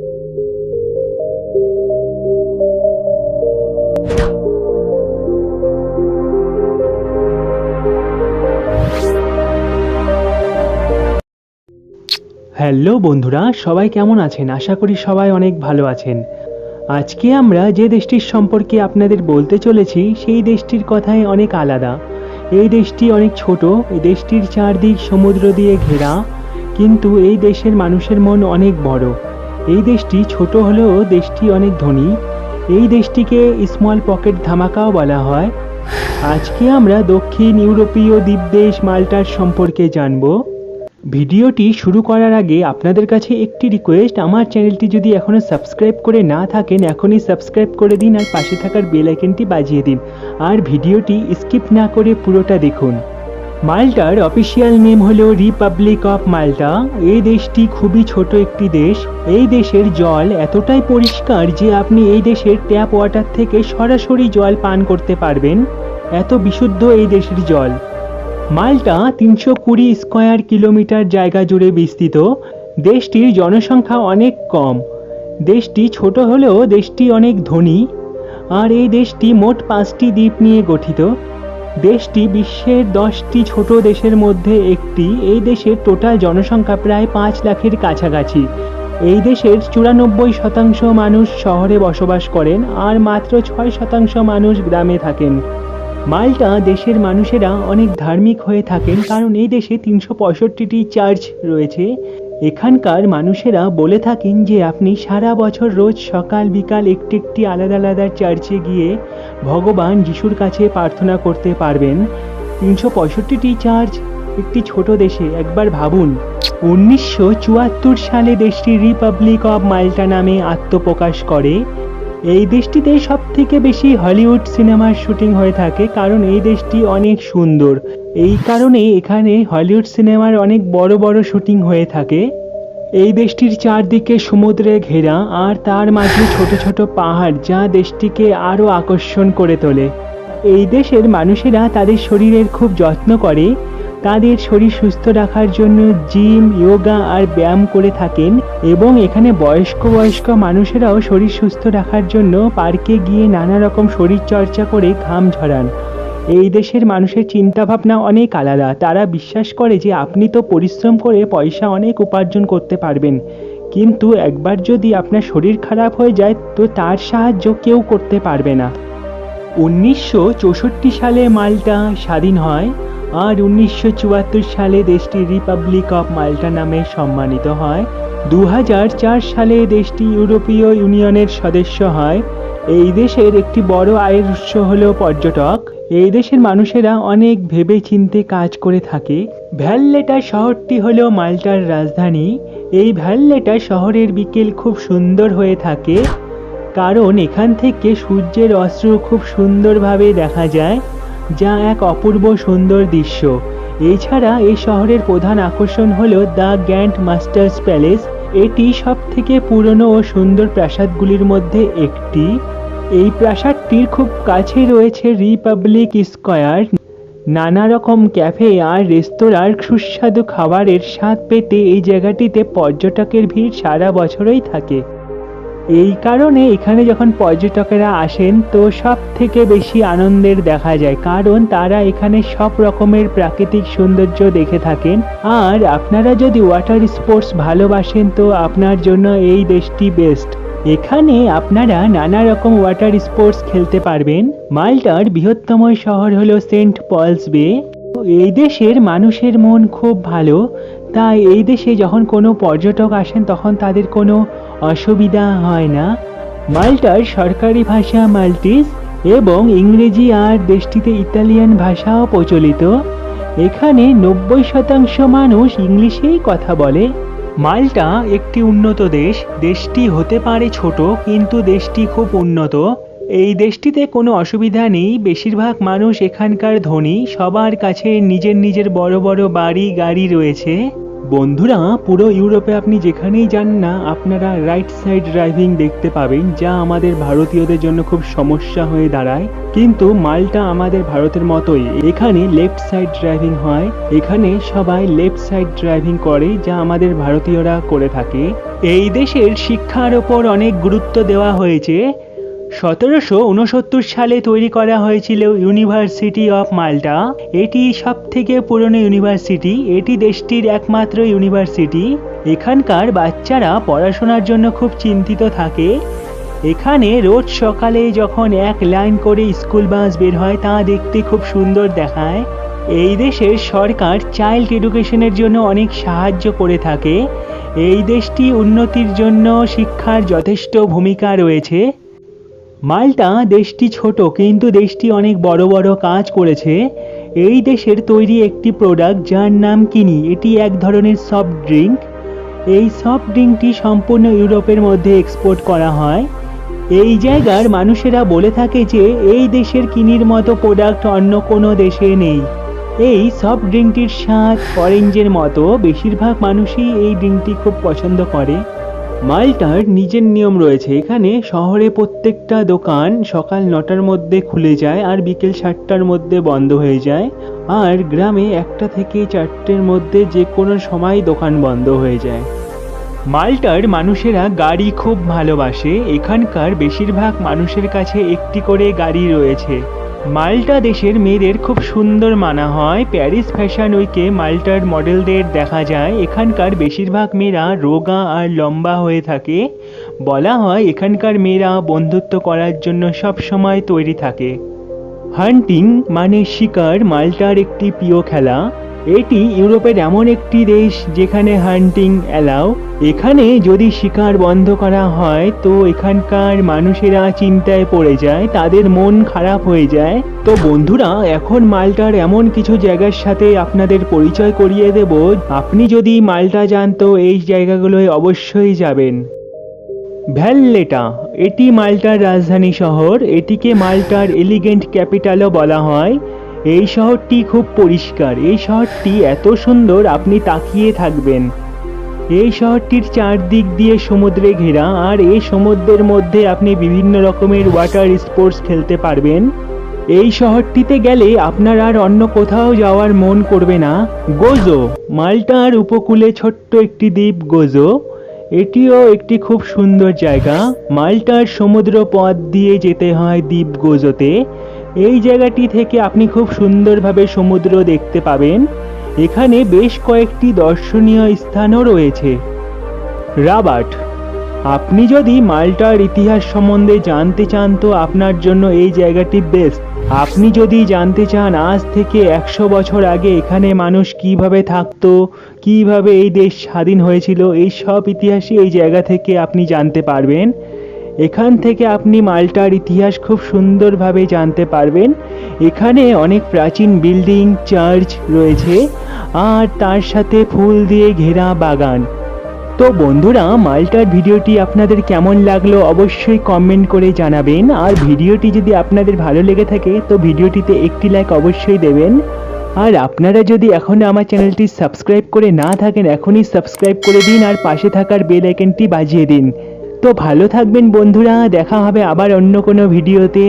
Hello বন্ধুরা, সবাই কেমন আছেন? আশা করি সবাই অনেক ভালো আছেন। আজকে আমরা যে দেশটির সম্পর্কে আপনাদের বলতে চলেছি সেই দেশটির কথাই অনেক আলাদা। এই দেশটি অনেক ছোট, এই দেশটির চারদিক সমুদ্র দিয়ে ঘেরা, কিন্তু এই দেশের মানুষের মন অনেক বড়। এই দেশটি ছোট হলেও দেশটি অনেক ধনী। এই দেশটিকে স্মল পকেট ধামাকাও বলা হয়। আজকে আমরা দক্ষিণ ইউরোপীয় দ্বীপদেশ মাল্টার সম্পর্কে জানব। ভিডিওটি শুরু করার আগে আপনাদের কাছে একটি রিকোয়েস্ট, আমার চ্যানেলটি যদি এখনও সাবস্ক্রাইব করে না থাকেন এখনই সাবস্ক্রাইব করে দিন আর পাশে থাকার বেল আইকনটি বাজিয়ে দিন, আর ভিডিওটি স্কিপ না করে পুরোটা দেখুন। মাল্টার অফিসিয়াল নেম হলো রিপাবলিক অফ মাল্টা। এই দেশটি খুবই ছোট একটি দেশ। এই দেশের জল এতটাই পরিষ্কার যে আপনি এই দেশের ট্যাপ ওয়াটার থেকে সরাসরি জল পান করতে পারবেন, এত বিশুদ্ধ এই দেশের জল। মাল্টা 320 স্কয়ার কিলোমিটার জায়গা জুড়ে বিস্তৃত। দেশটির জনসংখ্যা অনেক কম। দেশটি ছোট হলেও দেশটি অনেক ধনী, আর এই দেশটি মোট 5টি দ্বীপ নিয়ে গঠিত। দেশটি বিশ্বের 10টি ছোট দেশের মধ্যে একটি। এই দেশের টোটাল জনসংখ্যা প্রায় 5 লাখের কাছাকাছি। এই দেশের 94% মানুষ শহরে বসবাস করেন আর মাত্র 6% মানুষ গ্রামে থাকেন। মাল্টা দেশের মানুষেরা অনেক ধার্মিক হয়ে থাকেন, কারণ এই দেশে 365টি চার্চ রয়েছে। এখানকার মানুষেরা বলে থাকেন যে আপনি সারা বছর রোজ সকাল বিকাল একটি আলাদা আলাদা চার্চে গিয়ে ভগবান যিশুর কাছে প্রার্থনা করতে পারবেন। 365টি চার্চ একটি ছোট দেশে, একবার ভাবুন। 1974 সালে দেশটি রিপাবলিক অব মাল্টা নামে আত্মপ্রকাশ করে। এই দেশটিতে সব থেকে বেশি হলিউড সিনেমার শুটিং হয়ে থাকে, কারণ এই দেশটি অনেক সুন্দর। এই কারণে এখানে হলিউড সিনেমার অনেক বড় বড় শুটিং হয়ে থাকে। এই দেশটির চারদিকে সমুদ্রে ঘেরা, আর তার মাঝে ছোট ছোট পাহাড়, যা দেশটিকে আরও আকর্ষণ করে তোলে। এই দেশের মানুষেরা তাদের শরীরের খুব যত্ন করে। তাদের শরীর সুস্থ রাখার জন্য জিম, যোগা আর ব্যায়াম করে থাকেন, এবং এখানে বয়স্ক মানুষেরাও শরীর সুস্থ রাখার জন্য পার্কে গিয়ে নানা রকম শরীর চর্চা করে ঘাম ঝরান। এই দেশের মানুষের চিন্তাভাবনা অনেক আলাদা। তারা বিশ্বাস করে যে আপনি তো পরিশ্রম করে পয়সা অনেক উপার্জন করতে পারবেন, কিন্তু একবার যদি আপনার শরীর খারাপ হয়ে যায় তো তার সাহায্য কেউ করতে পারবে না। 1964 সালে মাল্টা স্বাধীন হয়, আর 1974 সালে দেশটি রিপাবলিক অফ মাল্টা নামে সম্মানিত হয়। 2004 সালে দেশটি ইউরোপীয় ইউনিয়নের সদস্য হয়। এই দেশের একটি বড় আয়ের উৎস হলো পর্যটক। এই দেশের মানুষেরা অনেক ভেবে চিন্তে কাজ করে থাকে। ভ্যাললেটা শহরটি হলো মাল্টার রাজধানী। এই ভ্যাললেটা শহরের বিকেল খুব সুন্দর হয়ে থাকে, কারণ এখান থেকে সূর্যের অস্ত্র খুব সুন্দরভাবে দেখা যায়, যা এক অপূর্ব সুন্দর দৃশ্য। এছাড়া এই শহরের প্রধান আকর্ষণ হলো দ্য গ্র্যান্ড মাস্টার্স প্যালেস। এটি সব থেকে পুরনো ও সুন্দর প্রাসাদগুলির মধ্যে একটি। এই প্রাসাদটির খুব কাছে রয়েছে রিপাবলিক স্কয়ার। নানা রকম ক্যাফে আর রেস্তোরাঁর সুস্বাদু খাবারের স্বাদ পেতে এই জায়গাটিতে পর্যটকের ভিড় সারা বছরই থাকে। এই কারণে এখানে যখন পর্যটকেরা আসেন তো সব থেকে বেশি আনন্দের দেখা যায়, কারণ তারা এখানে সব রকমের প্রাকৃতিক সৌন্দর্য দেখে থাকেন। আর আপনারা যদি ওয়াটার স্পোর্টস ভালোবাসেন তো আপনার জন্য এই দেশটি বেস্ট। এখানে আপনারা নানা রকম ওয়াটার স্পোর্টস খেলতে পারবেন। মাল্টার বৃহত্তম শহর হলো সেন্ট পলস বে। এই দেশের মানুষের মন খুব ভালো, তাই এই দেশে যখন কোনো পর্যটক আসেন তখন তাদের কোনো অসুবিধা হয় না। মাল্টার সরকারি ভাষা মাল্টিস এবং ইংরেজি, আর দেশটিতে ইতালিয়ান ভাষাও প্রচলিত। এখানে 90% মানুষ ইংলিশেই কথা বলে। মাল্টা একটি উন্নত দেশ। দেশটি হতে পারে ছোট, কিন্তু দেশটি খুব উন্নত। এই দেশটিতে কোনো অসুবিধা নেই। বেশিরভাগ মানুষ এখানকার ধনী, সবার কাছে নিজের নিজের বড় বড় বাড়ি গাড়ি রয়েছে। বন্ধুরা, পুরো ইউরোপে আপনি যেখানেই যান না আপনারা রাইট সাইড ড্রাইভিং দেখতে পাবেন, যা আমাদের ভারতীয়দের জন্য খুব সমস্যা হয়ে দাঁড়ায়। কিন্তু মাল্টা আমাদের ভারতের মতোই, এখানে লেফট সাইড ড্রাইভিং হয়। এখানে সবাই লেফট সাইড ড্রাইভিং করে, যা আমাদের ভারতীয়রা করে থাকে। এই দেশের শিক্ষার ওপর অনেক গুরুত্ব দেওয়া হয়েছে। 1769 সালে তৈরি করা হয়েছিল ইউনিভার্সিটি অফ মাল্টা। এটি সব থেকে পুরনো ইউনিভার্সিটি। এটি দেশটির একমাত্র ইউনিভার্সিটি। এখানকার বাচ্চারা পড়াশোনার জন্য খুব চিন্তিত থাকে। এখানে রোজ সকালে যখন এক লাইন করে স্কুল বাস বের হয় তা দেখতে খুব সুন্দর দেখায়। এই দেশের সরকার চাইল্ড এডুকেশনের জন্য অনেক সাহায্য করে থাকে। এই দেশটি উন্নতির জন্য শিক্ষার যথেষ্ট ভূমিকা রয়েছে। মাল্টা দেশটি ছোট, কিন্তু দেশটি অনেক বড় বড় কাজ করেছে। এই দেশের তৈরি একটি প্রোডাক্ট যার নাম কিনি। এটি এক ধরনের সফট ড্রিঙ্ক। এই সফট ড্রিঙ্কটি সম্পূর্ণ ইউরোপের মধ্যে এক্সপোর্ট করা হয়। এই জায়গার মানুষেরা বলে থাকে যে এই দেশের কিনির মতো প্রোডাক্ট অন্য কোনো দেশে নেই। এই সফট ড্রিঙ্কটির স্বাদ অরেঞ্জের মতো। বেশিরভাগ মানুষই এই ড্রিঙ্কটি খুব পছন্দ করে। মাল্টার নিজের নিয়ম রয়েছে। এখানে শহরে প্রত্যেকটা দোকান সকাল 9টার মধ্যে খুলে যায় আর বিকেল 7টার মধ্যে বন্ধ হয়ে যায়। আর গ্রামে 1টা থেকে 4টের মধ্যে যে কোনো সময় দোকান বন্ধ হয়ে যায়। মাল্টার মানুষেরা গাড়ি খুব ভালোবাসে। এখানকার বেশিরভাগ মানুষের কাছে একটি করে গাড়ি রয়েছে। মাল্টা দেশের মেয়েদের খুব সুন্দর মানা হয়। প্যারিস ফ্যাশন উইকে মাল্টার মডেলদের দেখা যায়। এখানকার বেশিরভাগ মেয়েরা রোগা আর লম্বা হয়ে থাকে। বলা হয় এখানকার মেয়েরা বন্ধুত্ব করার জন্য সব সময় তৈরি থাকে। হান্টিং মানে শিকার মাল্টার একটি প্রিয় খেলা। এটি ইউরোপের এমন একটি দেশ যেখানে হান্টিং অ্যালাউ। এখানে যদি শিকার বন্ধ করা হয় তো এখানকার মানুষেরা চিন্তায় পড়ে যায়, তাদের মন খারাপ হয়ে যায়। তো বন্ধুরা, এখন মাল্টার এমন কিছু জায়গার সাথে আপনাদের পরিচয় করিয়ে দেব। আপনি যদি মাল্টা যান তো এই জায়গাগুলোয় অবশ্যই যাবেন। ভ্যালেটা, এটি মাল্টার রাজধানী শহর। এটিকে মাল্টার এলিগেন্ট ক্যাপিটালও বলা হয়। এই শহরটি খুব পরিষ্কার। এই শহরটি এত সুন্দর আপনি তাকিয়ে থাকবেন। এই শহরটির চারদিক দিয়ে সমুদ্রে ঘেরা, আর এই সমুদ্রের মধ্যে আপনি বিভিন্ন রকমের ওয়াটার স্পোর্টস খেলতে পারবেন। এই শহরটিতে গেলে আপনার আর অন্য কোথাও যাওয়ার মন করবে না। গোজো, মাল্টার উপকূলে ছোট্ট একটি দ্বীপ গোজো। এটিও একটি খুব সুন্দর জায়গা। মাল্টার সমুদ্র পথ দিয়ে যেতে হয় দ্বীপ গোজোতে। এই জায়গাটি থেকে আপনি খুব সুন্দরভাবে সমুদ্র দেখতে পাবেন। এখানে বেশ কয়েকটি দর্শনীয় স্থানও রয়েছে। রাবাট, আপনি যদি মাল্টার ইতিহাস সম্বন্ধে জানতে চান তো আপনার জন্য এই জায়গাটি বেস্ট। আপনি যদি জানতে চান আজ থেকে 100 বছর আগে এখানে মানুষ কিভাবে থাকতো, কিভাবে এই দেশ স্বাধীন হয়েছিল, এই সব ইতিহাসই এই জায়গা থেকে আপনি জানতে পারবেন। এখান থেকে আপনি মাল্টার ইতিহাস খুব সুন্দরভাবে জানতে পারবেন। এখানে অনেক প্রাচীন বিল্ডিং, চার্চ রয়েছে আর তার সাথে ফুল দিয়ে ঘেরা বাগান। তো বন্ধুরা, মাল্টার ভিডিওটি আপনাদের কেমন লাগলো অবশ্যই কমেন্ট করে জানাবেন। আর ভিডিওটি যদি আপনাদের ভালো লেগে থাকে তো ভিডিওটিতে একটি লাইক অবশ্যই দেবেন। আর আপনারা যদি এখনও আমার চ্যানেলটি সাবস্ক্রাইব করে না থাকেন এখনই সাবস্ক্রাইব করে দিন আর পাশে থাকার বেল আইকনটি বাজিয়ে দিন। তো ভালো থাকবেন বন্ধুরা, দেখা হবে আবার অন্য কোনো ভিডিওতে।